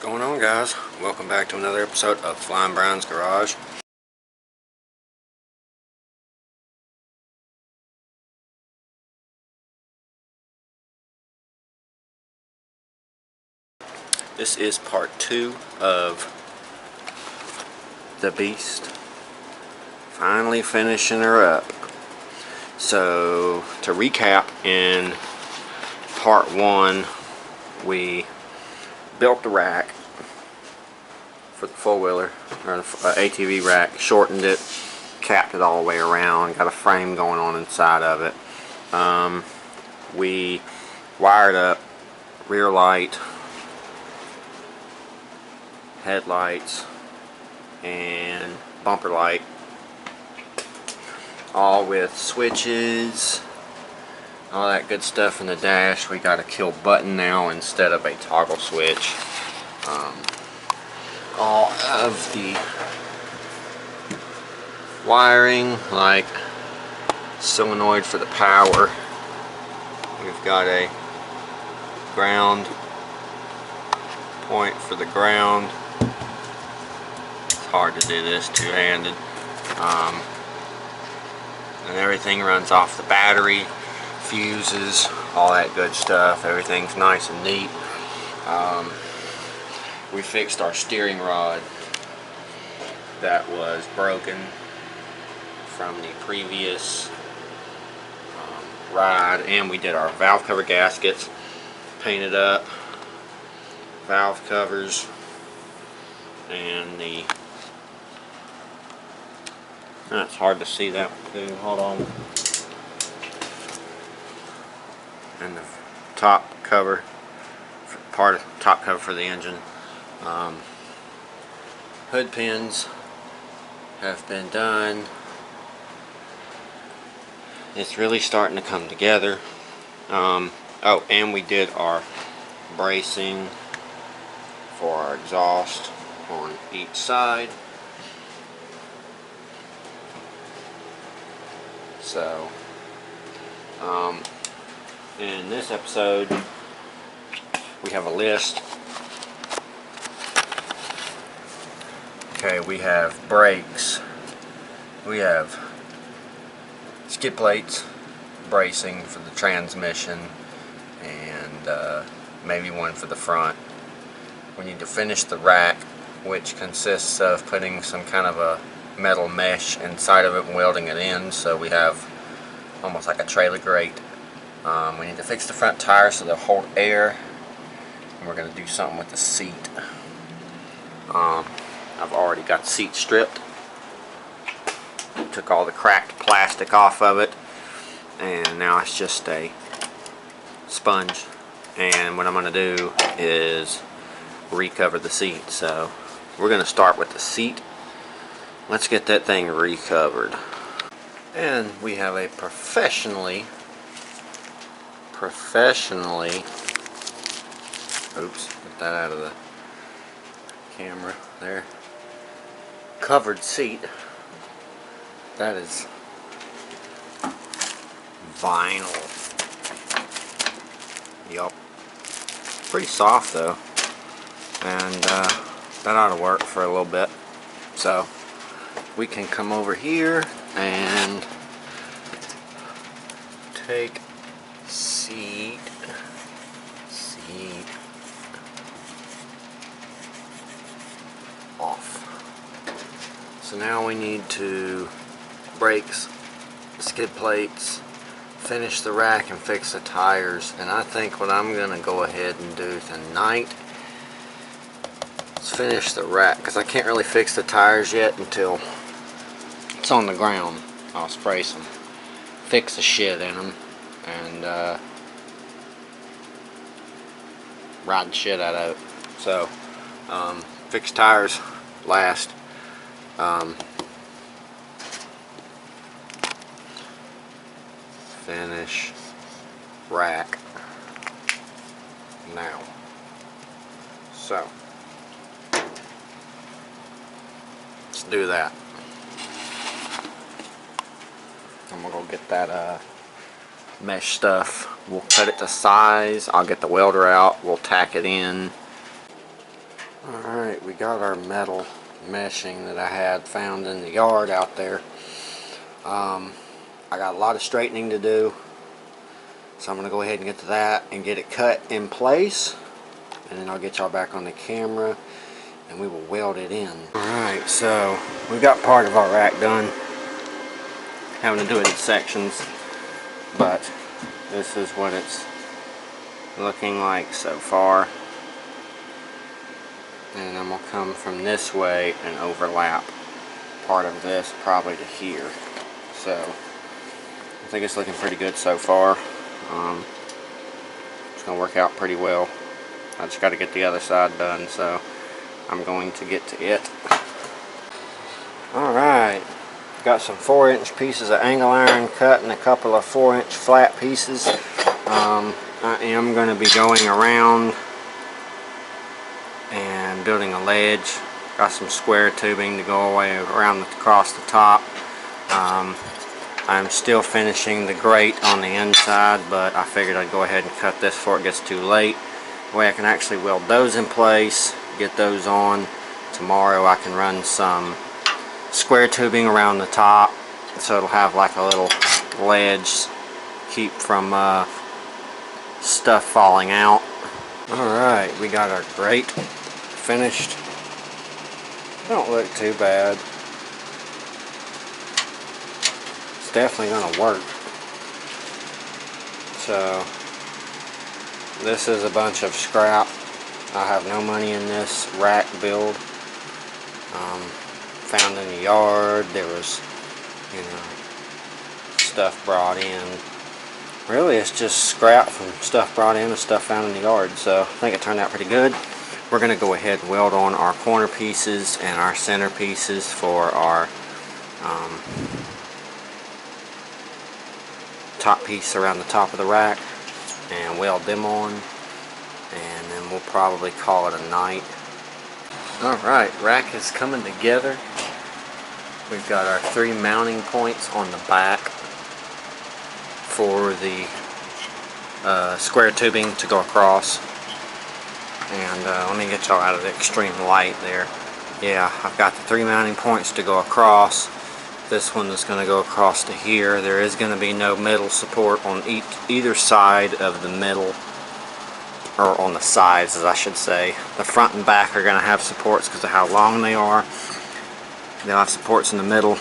Going on, guys? Welcome back to another episode of Flying Brian's Garage. This is part 2 of the Beast. Finally finishing her up. So, to recap, in part 1 we built the rack for the four-wheeler, or the ATV rack, shortened it, capped it all the way around, got a frame going on inside of it. We wired up rear light, headlights, and bumper light, all with switches, all that good stuff in the dash. We got a kill button now instead of a toggle switch. All of the wiring, like solenoid for the power, we've got a ground point for the ground. It's hard to do this two-handed. And everything runs off the battery, fuses, all that good stuff. Everything's nice and neat. We fixed our steering rod that was broken from the previous ride, and we did our valve cover gaskets, painted up valve covers, and it's hard to see that too, hold on, and the top cover, part of the top cover for the engine. Hood pins have been done. It's really starting to come together. Oh, and we did our bracing for our exhaust on each side. So, in this episode, we have a list. Okay, we have brakes, we have skid plates, bracing for the transmission, and maybe one for the front. We need to finish the rack, which consists of putting some kind of a metal mesh inside of it and welding it in, so we have almost like a trailer grate. We need to fix the front tires so they'll hold air, and we're going to do something with the seat. I've already got the seat stripped, took all the cracked plastic off of it, and now it's just a sponge. And what I'm going to do is recover the seat. So we're going to start with the seat. Let's get that thing recovered. And we have a professionally, oops, get that out of the camera there, covered seat. That is vinyl. Yup. Pretty soft though. And that ought to work for a little bit. So we can come over here and take seat off. So now we need to brakes, skid plates, finish the rack, and fix the tires. And I think what I'm gonna go ahead and do tonight is finish the rack, because I can't really fix the tires yet until it's on the ground. I'll spray some, fix the shit in them, and ride the shit out of it. So fix tires last. Finish rack now. So let's do that. I'm gonna go get that mesh stuff. We'll cut it to size. I'll get the welder out. We'll tack it in. we got our metal meshing that I had found in the yard out there. I got a lot of straightening to do, so I'm going to go ahead and get to that and get it cut in place, and then I'll get y'all back on the camera and we will weld it in. Alright, so we got part of our rack done. Having to do it in sections, but this is what it's looking like so far. And I'm going to come from this way and overlap part of this probably to here. So I think it's looking pretty good so far. It's going to work out pretty well. I just got to get the other side done, so I'm going to get to it. Alright, got some 4-inch pieces of angle iron cut and a couple of 4-inch flat pieces. I am going to be going around and building a ledge. Got some square tubing to go all the way around across the top. I'm still finishing the grate on the inside, but I figured I'd go ahead and cut this before it gets too late. That way I can actually weld those in place, get those on. Tomorrow I can run some square tubing around the top, so it'll have like a little ledge, keep from stuff falling out. Alright, we got our grate finished. Don't look too bad. It's definitely gonna work. So this is a bunch of scrap. I have no money in this rack build. Found in the yard. There was, you know, stuff brought in. Really, it's just scrap from stuff brought in and stuff found in the yard. So I think it turned out pretty good. We're going to go ahead and weld on our corner pieces and our center pieces for our top piece around the top of the rack, and weld them on, and then we'll probably call it a night. Alright, rack is coming together. We've got our 3 mounting points on the back for the square tubing to go across. And let me get y'all out of the extreme light there. Yeah, I've got the 3 mounting points to go across. This one is going to go across to here. There is going to be no middle support on either side of the middle, or on the sides, as I should say. The front and back are going to have supports because of how long they are. They'll have supports in the middle.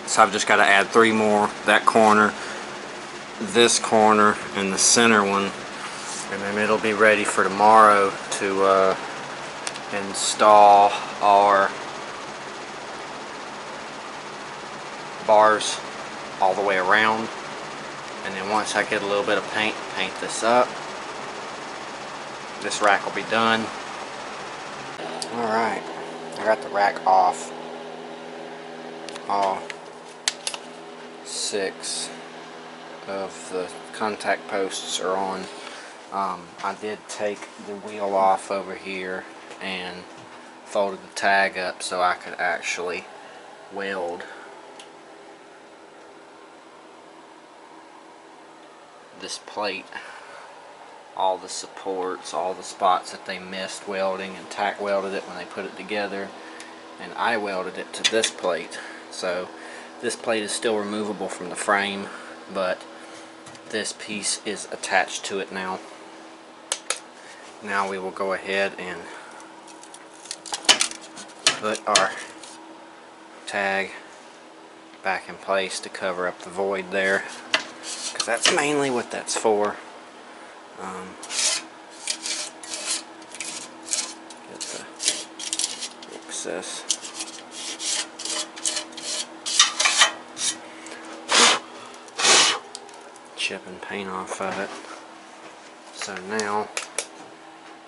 So I've just got to add 3 more. That corner, this corner, and the center one. And then it'll be ready for tomorrow to install our bars all the way around. And then once I get a little bit of paint this up, this rack will be done. Alright, I got the rack off. All 6 of the contact posts are on. I did take the wheel off over here and folded the tag up so I could actually weld this plate, all the supports, all the spots that they missed welding, and tack welded it when they put it together, and I welded it to this plate. So this plate is still removable from the frame, but this piece is attached to it now. Now we will go ahead and put our tag back in place to cover up the void there, because that's mainly what that's for. Get the excess. Chipping paint off of it. So now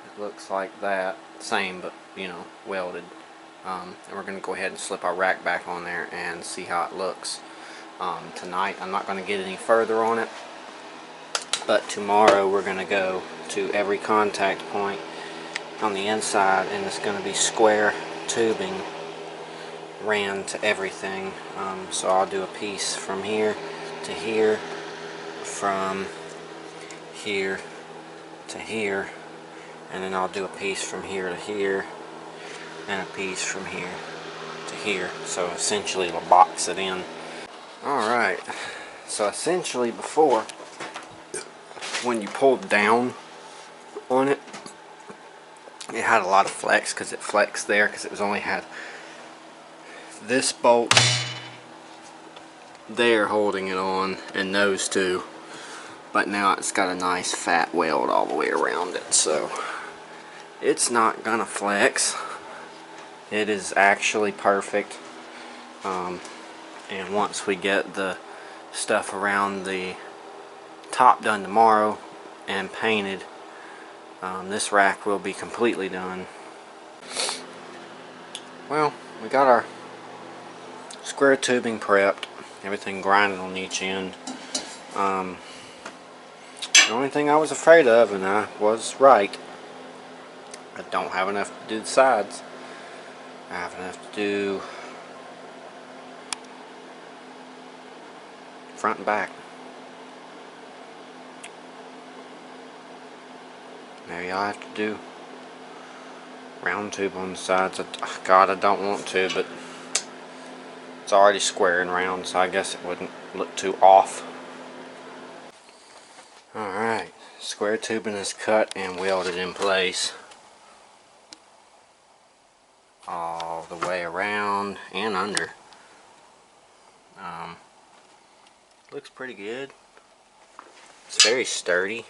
it looks like that, same but you know, welded. And we're going to go ahead and slip our rack back on there and see how it looks. Tonight I'm not going to get any further on it, but tomorrow we're going to go to every contact point on the inside, and it's going to be square tubing ran to everything. So I'll do a piece from here to here, from here to here, and then I'll do a piece from here to here and a piece from here to here, so essentially it'll box it in. Alright, so essentially before, when you pulled down on it, it had a lot of flex because it flexed there because it was only had this bolt there holding it on and those two, but now it's got a nice fat weld all the way around it, so it's not gonna flex. It is actually perfect. And once we get the stuff around the top done tomorrow and painted, this rack will be completely done. Well, we got our square tubing prepped, everything grinded on each end. The only thing I was afraid of, and I was right, I don't have enough to do the sides. I have enough to do front and back. Maybe I'll have to do round tube on the sides. God, I don't want to, but it's already square and round, so I guess it wouldn't look too off. Alright, square tubing is cut and welded in place all the way around and under. Looks pretty good. It's very sturdy.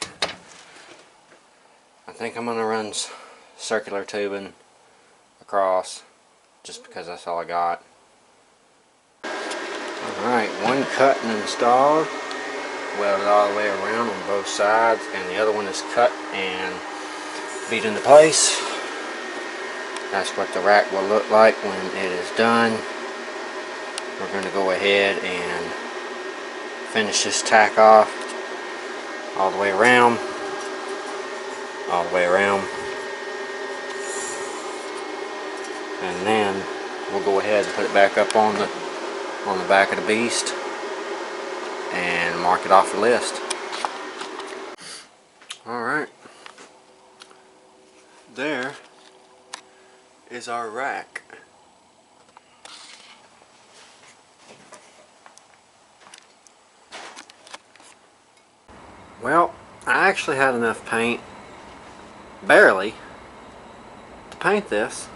I think I'm going to run circular tubing across just because that's all I got. Alright, one cut and installed, welded all the way around on both sides, and the other one is cut and beat into place. That's what the rack will look like when it is done. We're going to go ahead and finish this tack off all the way around, all the way around, and then we'll go ahead and put it back up on the back of the beast and mark it off the list. Alright, there is our rack. Well, I actually had enough paint, barely, to paint this.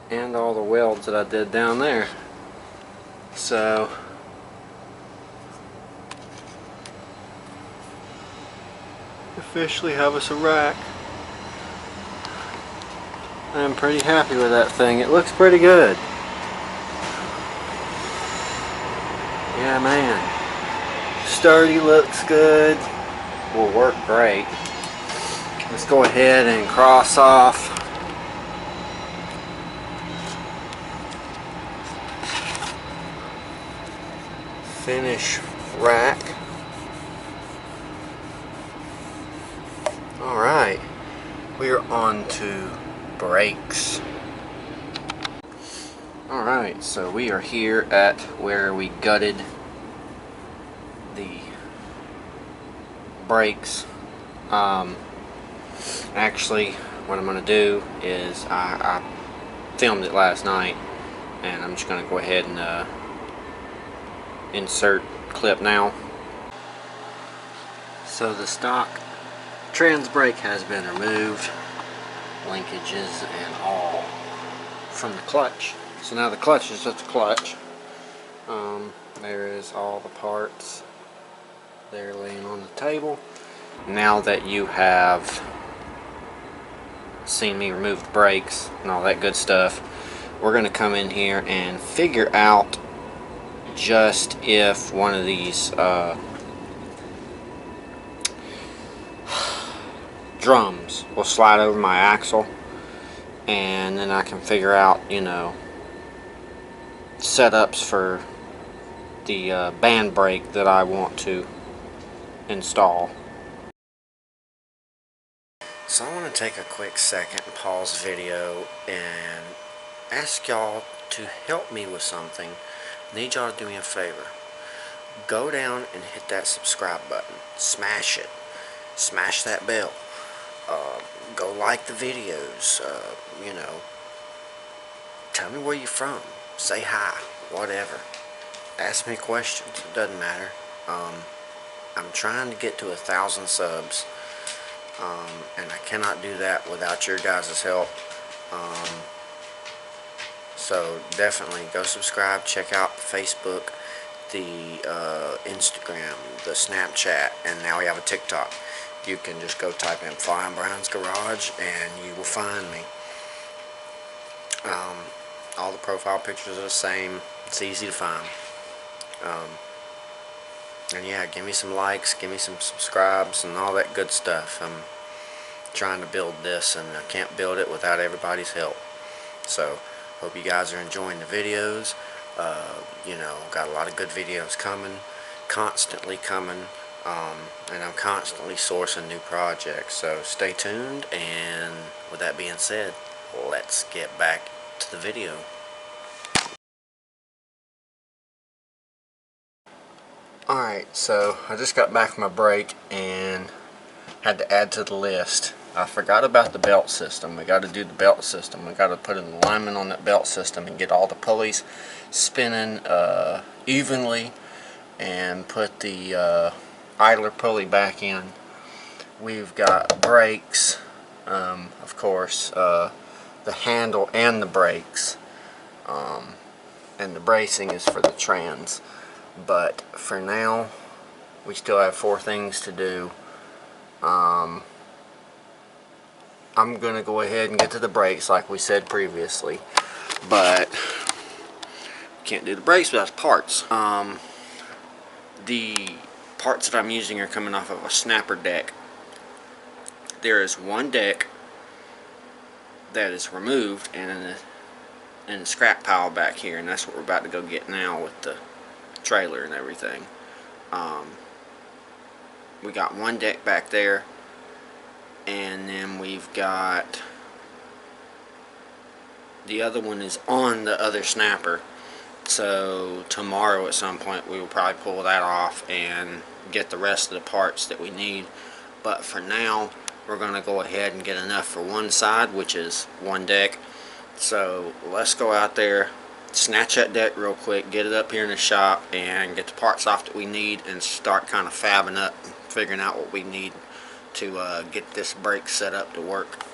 And all the welds that I did down there. So officially have us a rack. I'm pretty happy with that thing. It looks pretty good. Yeah, man. Sturdy, looks good. Will work great. Let's go ahead and cross off finish rack. Alright, we're on to brakes. Alright, so we are here at where we gutted the brakes. Actually, what I'm going to do is I filmed it last night, and I'm just going to go ahead and insert clip now. So the stock trans brake has been removed, linkages and all, from the clutch. So now the clutch is just a clutch. There is all the parts there laying on the table. Now that you have seen me remove the brakes and all that good stuff, we're going to come in here and figure out just if one of these drums will slide over my axle, and then I can figure out, you know, setups for the band brake that I want to install. So I want to take a quick second and pause the video and ask y'all to help me with something. I need y'all to do me a favor. Go down and hit that subscribe button. Smash it. smash that bell. Go like the videos. You know, tell me where you're from. Say hi. Whatever. Ask me questions. It doesn't matter. I'm trying to get to 1,000 subs. And I cannot do that without your guys' help. So definitely go subscribe, check out Facebook, the Instagram, the Snapchat, and now we have a TikTok. You can just go type in Flying Brown's Garage and you will find me. All the profile pictures are the same. It's easy to find. And yeah, give me some likes, give me some subscribes, and all that good stuff. I'm trying to build this, and I can't build it without everybody's help. So, hope you guys are enjoying the videos. You know, got a lot of good videos coming, constantly coming, and I'm constantly sourcing new projects. So, stay tuned, and with that being said, let's get back to the video. Alright, so I just got back from my break and had to add to the list. I forgot about the belt system. We got to do the belt system. We got to put an alignment on that belt system and get all the pulleys spinning evenly and put the idler pulley back in. We've got brakes, of course, the handle and the brakes, and the bracing is for the trans. But for now, we still have 4 things to do. I'm going to go ahead and get to the brakes like we said previously. But can't do the brakes without the parts. The parts that I'm using are coming off of a snapper deck. There is one deck that is removed and in the scrap pile back here, and that's what we're about to go get now with the trailer and everything. We got one deck back there, and then we've got the other one is on the other snapper. So tomorrow at some point we will probably pull that off and get the rest of the parts that we need. But for now, we're going to go ahead and get enough for one side, which is one deck. So let's go out there, snatch that deck real quick, get it up here in the shop, and get the parts off that we need, and start kind of fabbing up, figuring out what we need to get this brake set up to work.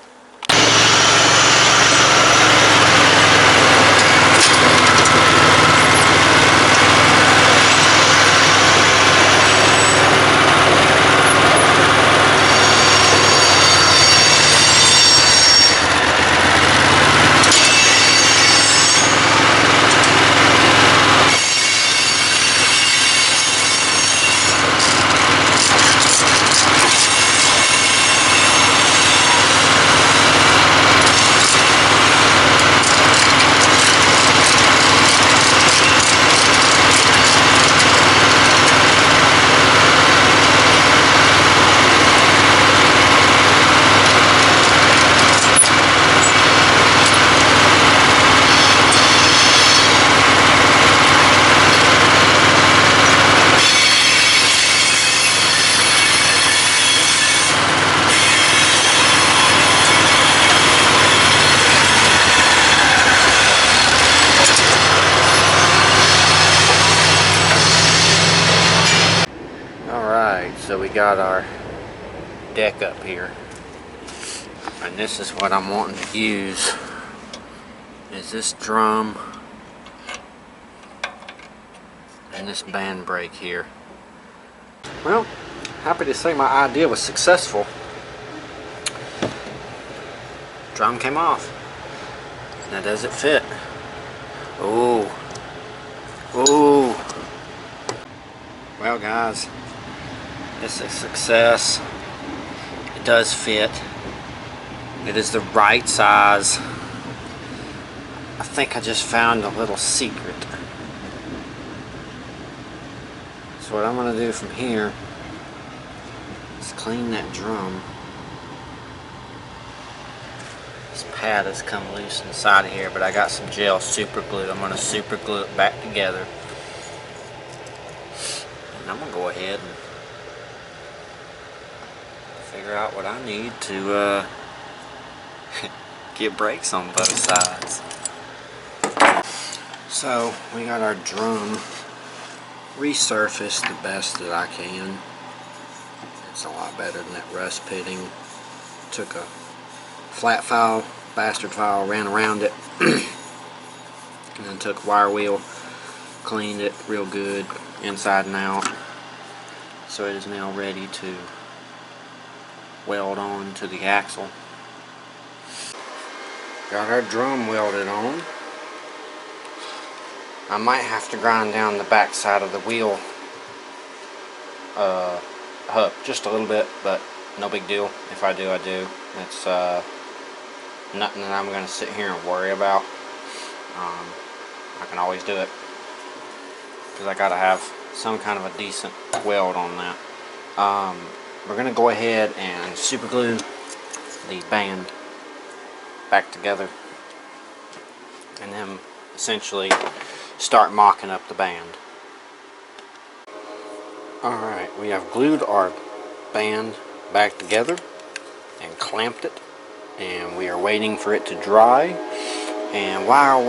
So we got our deck up here, and this is what I'm wanting to use, is this drum and this band brake here. Well, happy to say my idea was successful. Drum came off. Now does it fit? Ooh. Ooh. Well guys, it's a success. It does fit. It is the right size. I think I just found a little secret. So what I'm going to do from here is clean that drum. This pad has come loose inside of here, but I got some gel super glue. I'm going to super glue it back together. And I'm going to go ahead and figure out what I need to get brakes on both sides. So we got our drum resurfaced the best that I can. It's a lot better than that rust pitting. Took a flat file, bastard file, ran around it, and then took a wire wheel, cleaned it real good inside and out. So it is now ready to weld on to the axle. Got our drum welded on. I might have to grind down the back side of the wheel hub just a little bit, but no big deal. If I do, I do. It's nothing that I'm going to sit here and worry about. I can always do it because I got to have some kind of a decent weld on that. We're going to go ahead and super glue the band back together and then essentially start mocking up the band. Alright, we have glued our band back together and clamped it, and we are waiting for it to dry. And while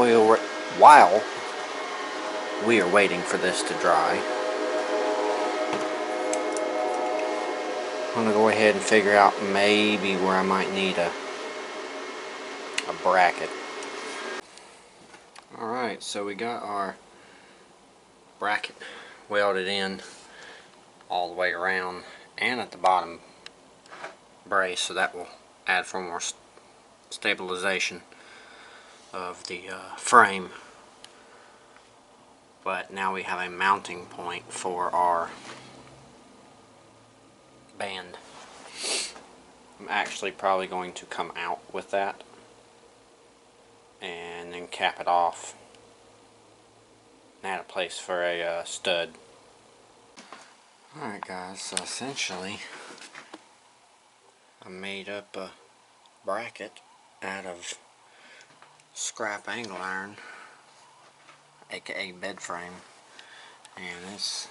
we are waiting for this to dry, I'm going to go ahead and figure out maybe where I might need a bracket. Alright, so we got our bracket welded in all the way around and at the bottom brace, so that will add for more stabilization of the frame. But now we have a mounting point for our band. I'm actually probably going to come out with that and then cap it off and add a place for a stud. Alright guys, so essentially I made up a bracket out of scrap angle iron, aka bed frame, and it's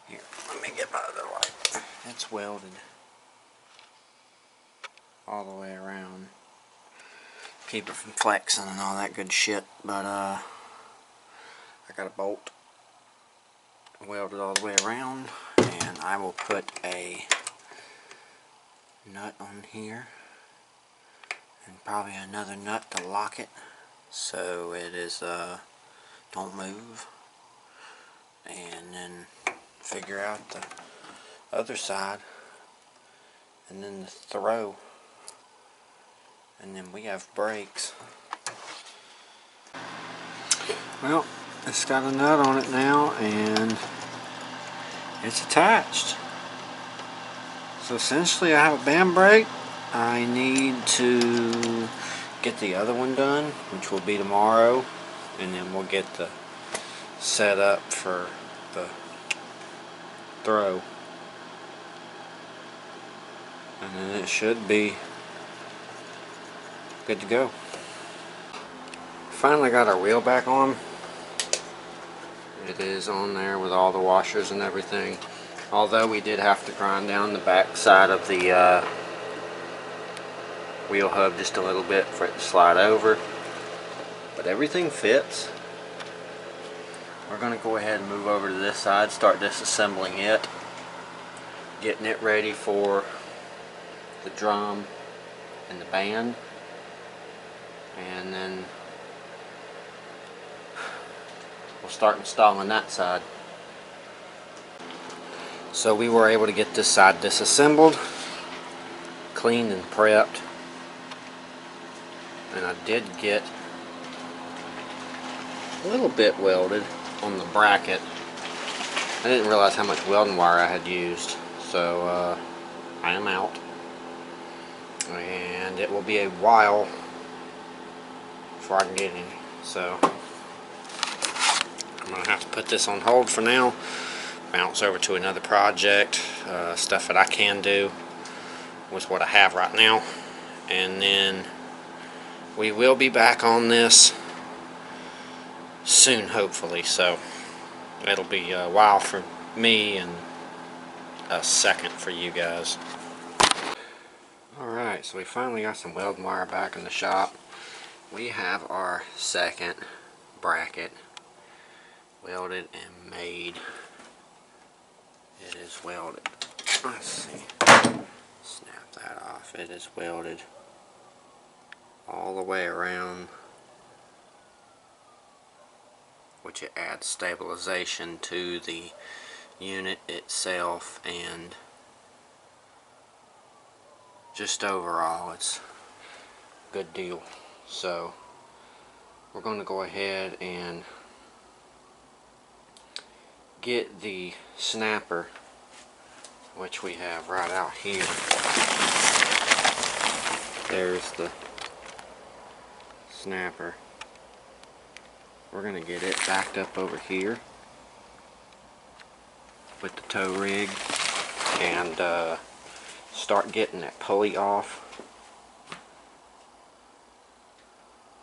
here, let me get my other light. It's welded all the way around, keep it from flexing and all that good shit, but I got a bolt welded all the way around, and I will put a nut on here and probably another nut to lock it so it is don't move, and then figure out the other side and then the throw, and then we have brakes. Well, it's got a nut on it now and it's attached. So essentially I have a band brake. I need to get the other one done, which will be tomorrow, and then we'll get the set up for the throw, and then it should be good to go. Finally got our wheel back on. It is on there with all the washers and everything, although we did have to grind down the back side of the wheel hub just a little bit for it to slide over, but everything fits. We're going to go ahead and move over to this side, start disassembling it, getting it ready for the drum and the band, and then we'll start installing that side. So we were able to get this side disassembled, cleaned and prepped, and I did get a little bit welded on the bracket. I didn't realize how much welding wire I had used, so I am out, and it will be a while before I can get any, so I'm going to have to put this on hold for now, bounce over to another project, stuff that I can do with what I have right now, and then we will be back on this soon, hopefully. So it'll be a while for me and a second for you guys. Alright, so we finally got some welding wire back in the shop. We have our second bracket welded and made. It is welded. Let's see. Snap that off. It is welded all the way around, which it adds stabilization to the unit itself, and just overall it's a good deal. So we're going to go ahead and get the snapper, which we have right out here. There's the snapper. We're going to get it backed up over here with the tow rig and start getting that pulley off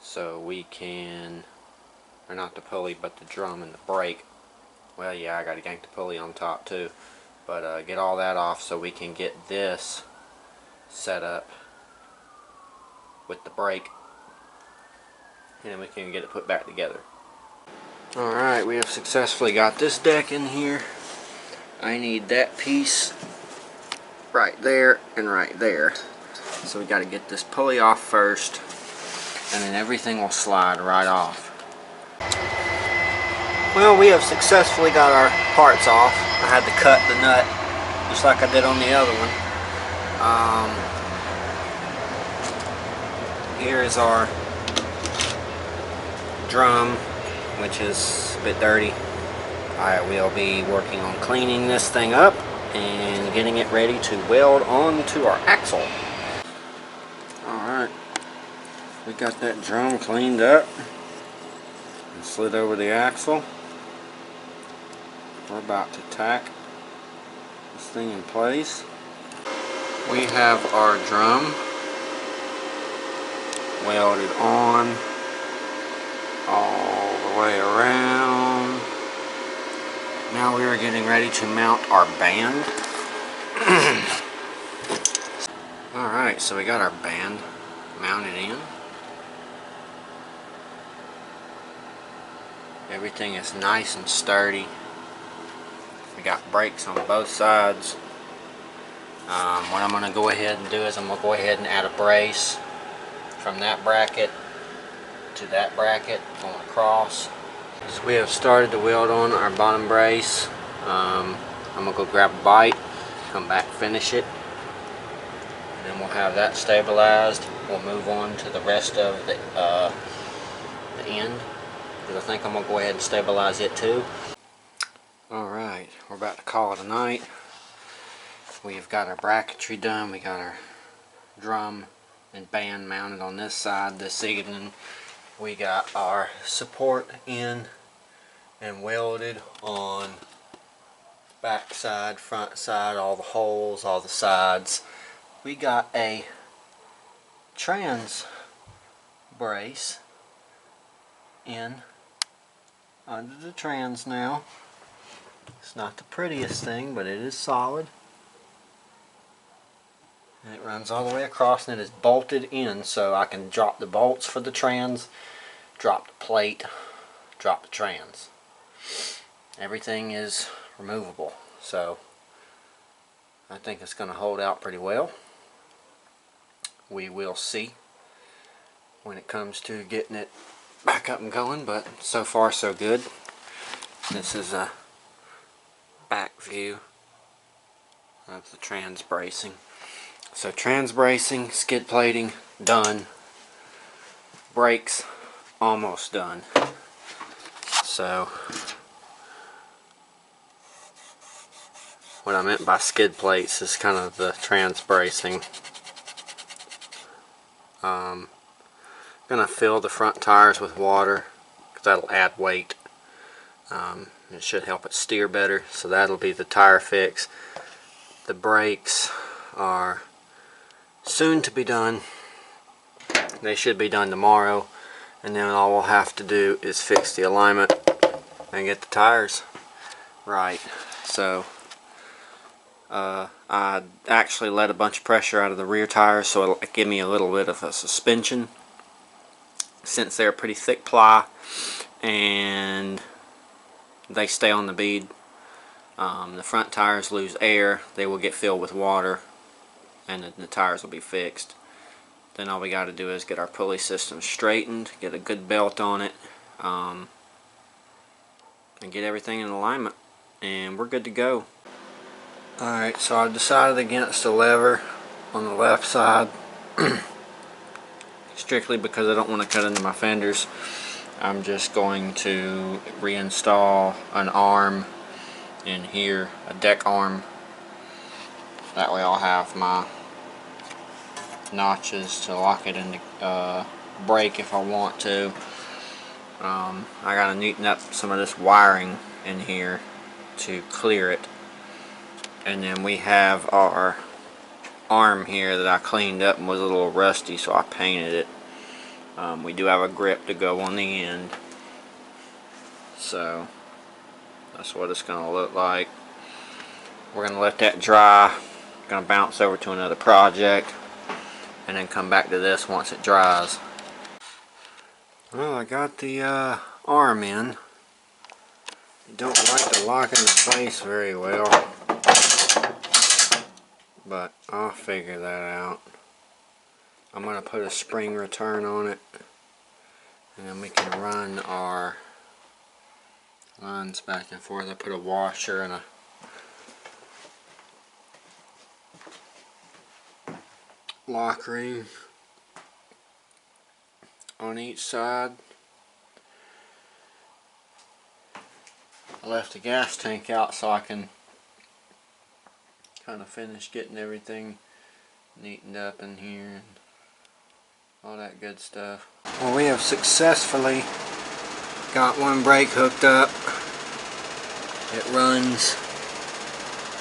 so we can, or not the pulley but the drum and the brake. Well, yeah, I got to yank the pulley on top too, but get all that off so we can get this set up with the brake, and then we can get it put back together. Alright, we have successfully got this deck in here. I need that piece right there and right there. So we got to get this pulley off first, and then everything will slide right off. Well, we have successfully got our parts off. I had to cut the nut just like I did on the other one. Here is our drum, which is a bit dirty. I will be working on cleaning this thing up and getting it ready to weld onto our axle. Alright, we got that drum cleaned up and slid over the axle. We're about to tack this thing in place. We have our drum welded on all the way around. Now we are getting ready to mount our band. Alright, so we got our band mounted in. Everything is nice and sturdy. We got brakes on both sides. What I'm going to go ahead and do is I'm going to go ahead and add a brace from that bracket to that bracket going across. So we have started to weld on our bottom brace. I'm going to go grab a bite, come back, finish it, and then we'll have that stabilized. We'll move on to the rest of the end, because I think I'm going to go ahead and stabilize it too. Alright, we're about to call it a night. We've got our bracketry done. We got our drum and band mounted on this side this evening. We got our support in and welded on back side, front side, all the holes, all the sides. We got a trans brace in under the trans now. It's not the prettiest thing, but it is solid. And it runs all the way across, and it is bolted in, so I can drop the bolts for the trans, drop the plate, drop the trans. Everything is removable, so I think it's going to hold out pretty well. We will see when it comes to getting it back up and going, but so far so good. This is a back view of the trans bracing. So trans bracing, skid plating done, brakes almost done. So what I meant by skid plates is kind of the trans bracing. Gonna fill the front tires with water because that'll add weight. It should help it steer better, so that'll be the tire fix. The brakes are soon to be done. They should be done tomorrow, and then all we'll have to do is fix the alignment and get the tires right. So I actually let a bunch of pressure out of the rear tires, so it'll give me a little bit of a suspension, since they're pretty thick ply and they stay on the bead. The front tires lose air, they will get filled with water, and the tires will be fixed. Then all we got to do is get our pulley system straightened, get a good belt on it, and get everything in alignment, and we're good to go. Alright, so I've decided against the lever on the left side strictly because I don't want to cut into my fenders. I'm just going to reinstall an arm in here, a deck arm. That way I'll have my notches to lock it into brake if I want to. I gotta neaten up some of this wiring in here to clear it. And then we have our arm here that I cleaned up and was a little rusty, so I painted it. We do have a grip to go on the end, so that's what it's going to look like. We're going to let that dry. Going to bounce over to another project and then come back to this once it dries. Well, I got the arm in. Don't like to lock into place very well, but I'll figure that out. I'm going to put a spring return on it, and then we can run our lines back and forth. I put a washer and a lock ring on each side. I left the gas tank out so I can kind of finish getting everything neatened up in here and all that good stuff. Well, we have successfully got one brake hooked up. It runs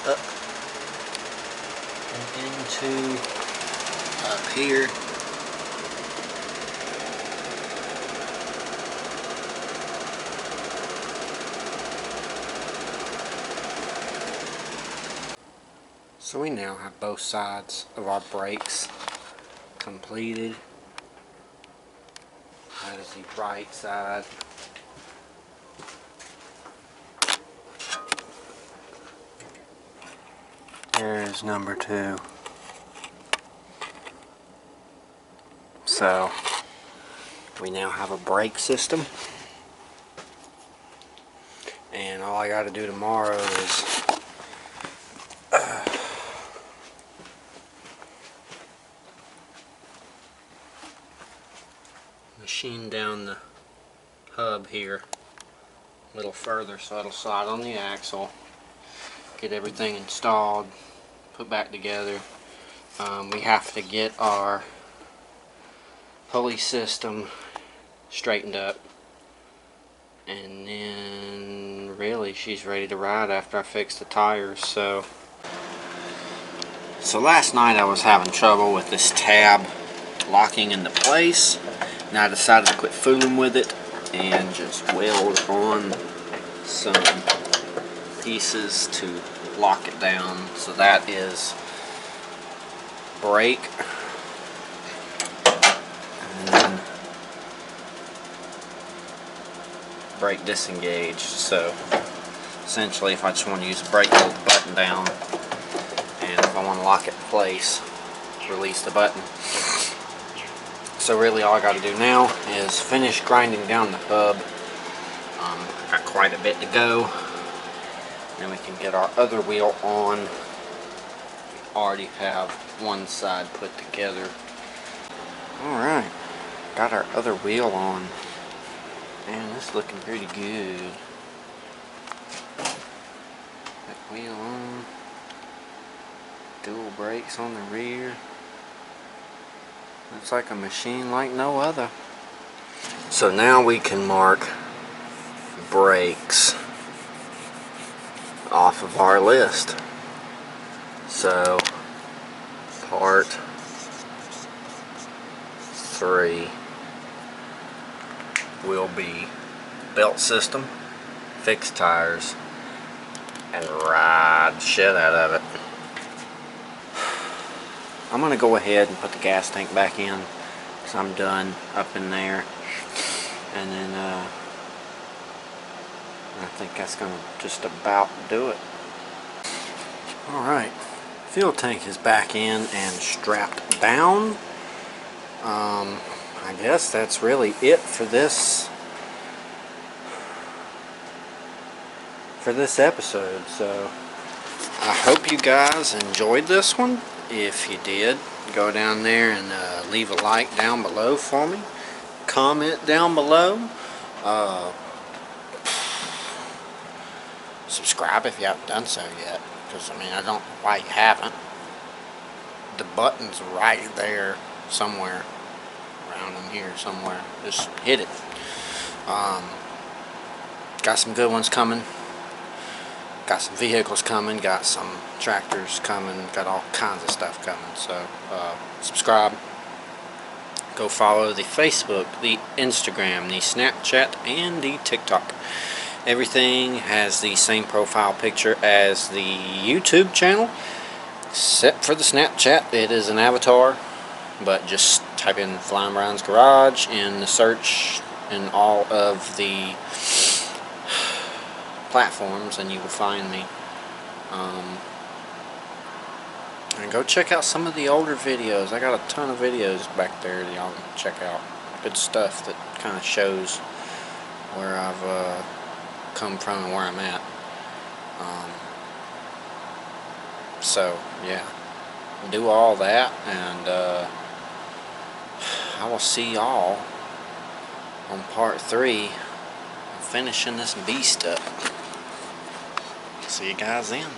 up and into up here. So we now have both sides of our brakes completed. That is the right side. There is number 2. So we now have a brake system, and all I got to do tomorrow is machine down the hub here a little further so it'll slide on the axle, get everything installed, put back together. We have to get our pulley system straightened up, and then really she's ready to ride after I fix the tires. So last night I was having trouble with this tab locking into place, and I decided to quit fooling with it and just weld on some pieces to lock it down. So that is brake, and then brake disengaged. So essentially, if I just want to use the brake, hold the button down, and if I want to lock it in place, release the button. So really all I got to do now is finish grinding down the hub. Got quite a bit to go. Then we can get our other wheel on. We already have one side put together. Alright, got our other wheel on. Man, this is looking pretty good. That wheel on. Dual brakes on the rear. Looks like a machine like no other. So now we can mark brakes off of our list. So part 3 will be belt system, fix tires, and ride the shit out of it. I'm going to go ahead and put the gas tank back in, because I'm done up in there. And then I think that's going to just about do it. Alright, fuel tank is back in and strapped down. I guess that's really it for this episode. So I hope you guys enjoyed this one. If you did, go down there and leave a like down below for me. Comment down below. Subscribe if you haven't done so yet, because I mean, I don't know why you haven't. The button's right there somewhere, around in here somewhere. Just hit it. Got some good ones coming. Got some vehicles coming. Got some tractors coming. Got all kinds of stuff coming. So subscribe. Go follow the Facebook, the Instagram, the Snapchat, and the TikTok. Everything has the same profile picture as the YouTube channel, except for the Snapchat. It is an avatar, but just type in Flying Brian's Garage in the search in all of the platforms and you will find me. And go check out some of the older videos. I got a ton of videos back there that y'all can check out. Good stuff that kind of shows where I've come from and where I'm at. So yeah, do all that, and I will see y'all on part 3 of finishing this beast up. See you guys then.